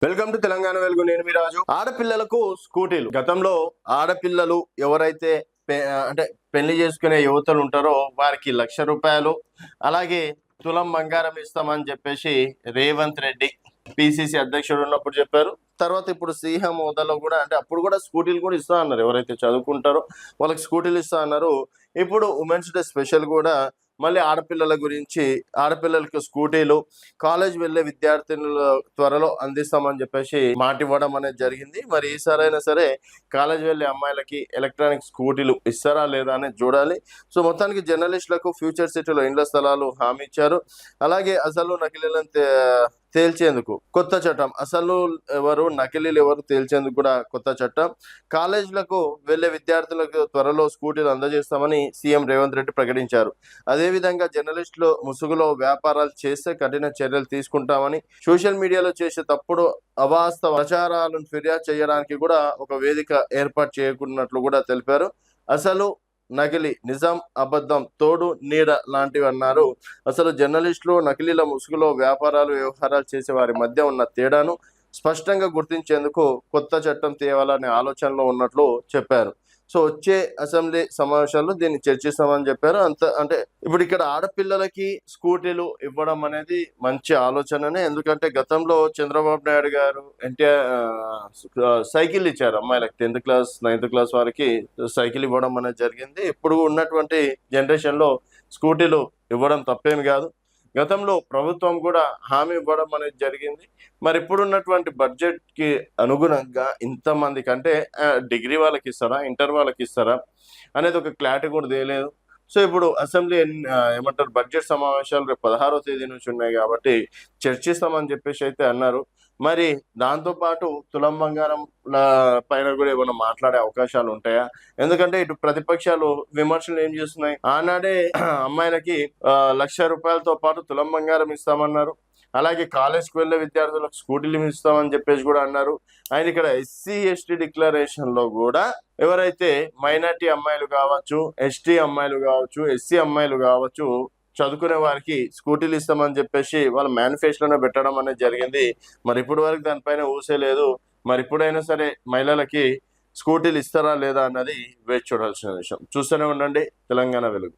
Welcome to Telangana వెలుగు. నేను మీ రాజు. ఆడపిల్లలకు స్కూటీలు. గతంలో ఆడపిల్లలు ఎవరైతే అంటే పెళ్లి చేసుకునే యువతలు ఉంటారో వారికి ₹1,00,000 అలాగే తులం బంగారం ఇస్తామని చెప్పేసి రేవంత్ రెడ్డి పిసిసి అధ్యక్షుడు ఉన్నప్పుడు చెప్పారు. తర్వాత ఇప్పుడు సీఎం హోదాలో కూడా అంటే అప్పుడు కూడా స్కూటీలు కూడా ఇస్తా అన్నారు. ఎవరైతే చదువుకుంటారో వాళ్ళకి స్కూటీలు ఇస్తా అన్నారు. ఇప్పుడు ఉమెన్స్ డే స్పెషల్ కూడా మళ్ళీ ఆడపిల్లల గురించి, ఆడపిల్లలకు స్కూటీలు, కాలేజ్ వెళ్ళే విద్యార్థినులు త్వరలో అందిస్తామని చెప్పేసి మాట ఇవ్వడం అనేది జరిగింది. మరి ఈసారైనా సరే కాలేజ్ వెళ్ళే అమ్మాయిలకి ఎలక్ట్రానిక్ స్కూటీలు ఇస్తారా లేదా అనేది చూడాలి. సో మొత్తానికి జర్నలిస్టులకు ఫ్యూచర్ సిటీలో ఇండ్ల స్థలాలు హామీ ఇచ్చారు. అలాగే అసలు నకిలీలను తేల్చేందుకు కొత్త చట్టం, అసలు ఎవరు నకిలీలు ఎవరు తేల్చేందుకు కూడా కొత్త చట్టం. కాలేజీలకు వెళ్లే విద్యార్థులకు త్వరలో స్కూటీలు అందజేస్తామని సీఎం రేవంత్ రెడ్డి ప్రకటించారు. అదేవిధంగా జర్నలిస్టులు ముసుగులో వ్యాపారాలు చేస్తే కఠిన చర్యలు తీసుకుంటామని, సోషల్ మీడియాలో చేసే తప్పుడు అవాస్తవ ప్రచారాలను ఫిర్యాదు చేయడానికి కూడా ఒక వేదిక ఏర్పాటు చేయకున్నట్లు కూడా తెలిపారు. అసలు నకిలీ, నిజం, అబద్ధం, తోడు నీడ లాంటివి అన్నారు. అసలు జర్నలిస్టులు నకిలీల ముసుగులో వ్యాపారాలు వ్యవహారాలు చేసే వారి మధ్య ఉన్న తేడాను స్పష్టంగా గుర్తించేందుకు కొత్త చట్టం తేవాలనే ఆలోచనలో ఉన్నట్లు చెప్పారు. సో వచ్చే అసెంబ్లీ సమావేశాల్లో దీన్ని చర్చిస్తామని చెప్పారు. అంటే ఇప్పుడు ఇక్కడ ఆడపిల్లలకి స్కూటీలు ఇవ్వడం అనేది మంచి ఆలోచననే. ఎందుకంటే గతంలో చంద్రబాబు నాయుడు గారు సైకిల్ ఇచ్చారు అమ్మాయిలకి. 10th క్లాస్ 9th క్లాస్ వారికి సైకిల్ ఇవ్వడం అనేది జరిగింది. ఇప్పుడు ఉన్నటువంటి జనరేషన్ లో స్కూటీలు ఇవ్వడం తప్పేమి కాదు. గతంలో ప్రభుత్వం కూడా హామీ ఇవ్వడం అనేది జరిగింది. మరి ఇప్పుడున్నటువంటి బడ్జెట్ కి అనుగుణంగా ఇంతమంది కంటే డిగ్రీ వాళ్ళకి ఇస్తారా, ఇంటర్ వాళ్ళకి ఇస్తారా అనేది ఒక క్లారిటీ కూడా తెలియలేదు. సో ఇప్పుడు అసెంబ్లీ ఏమంటారు బడ్జెట్ సమావేశాలు రేపు 16వ తేదీ నుంచి ఉన్నాయి కాబట్టి చర్చిస్తామని చెప్పేసి అయితే అన్నారు. మరి దాంతో పాటు తులం బంగారం పైన కూడా ఏమైనా మాట్లాడే అవకాశాలు ఉంటాయా? ఎందుకంటే ఇటు ప్రతిపక్షాలు విమర్శలు ఏం చేస్తున్నాయి, ఆనాడే అమ్మాయిలకి ₹1,00,000 పాటు తులం బంగారం ఇస్తామన్నారు. అలాగే కాలేజ్కి వెళ్ళే విద్యార్థులకు స్కూటీలు ఇస్తామని చెప్పేసి కూడా అన్నారు. ఆయన ఇక్కడ ఎస్సీ ఎస్టీ డిక్లరేషన్ లో కూడా ఎవరైతే మైనార్టీ అమ్మాయిలు కావచ్చు, ఎస్టీ అమ్మాయిలు కావచ్చు, ఎస్సీ అమ్మాయిలు కావచ్చు, చదువుకునే వారికి స్కూటీలు ఇస్తామని చెప్పేసి వాళ్ళ మేనిఫెస్టోలో పెట్టడం అనేది జరిగింది. మరి ఇప్పుడు వరకు దానిపైన ఊసే లేదు. మరి ఇప్పుడైనా సరే మహిళలకి స్కూటీలు ఇస్తారా లేదా అన్నది వేచి చూడాల్సిన విషయం. చూస్తూనే ఉండండి తెలంగాణ వెలుగు.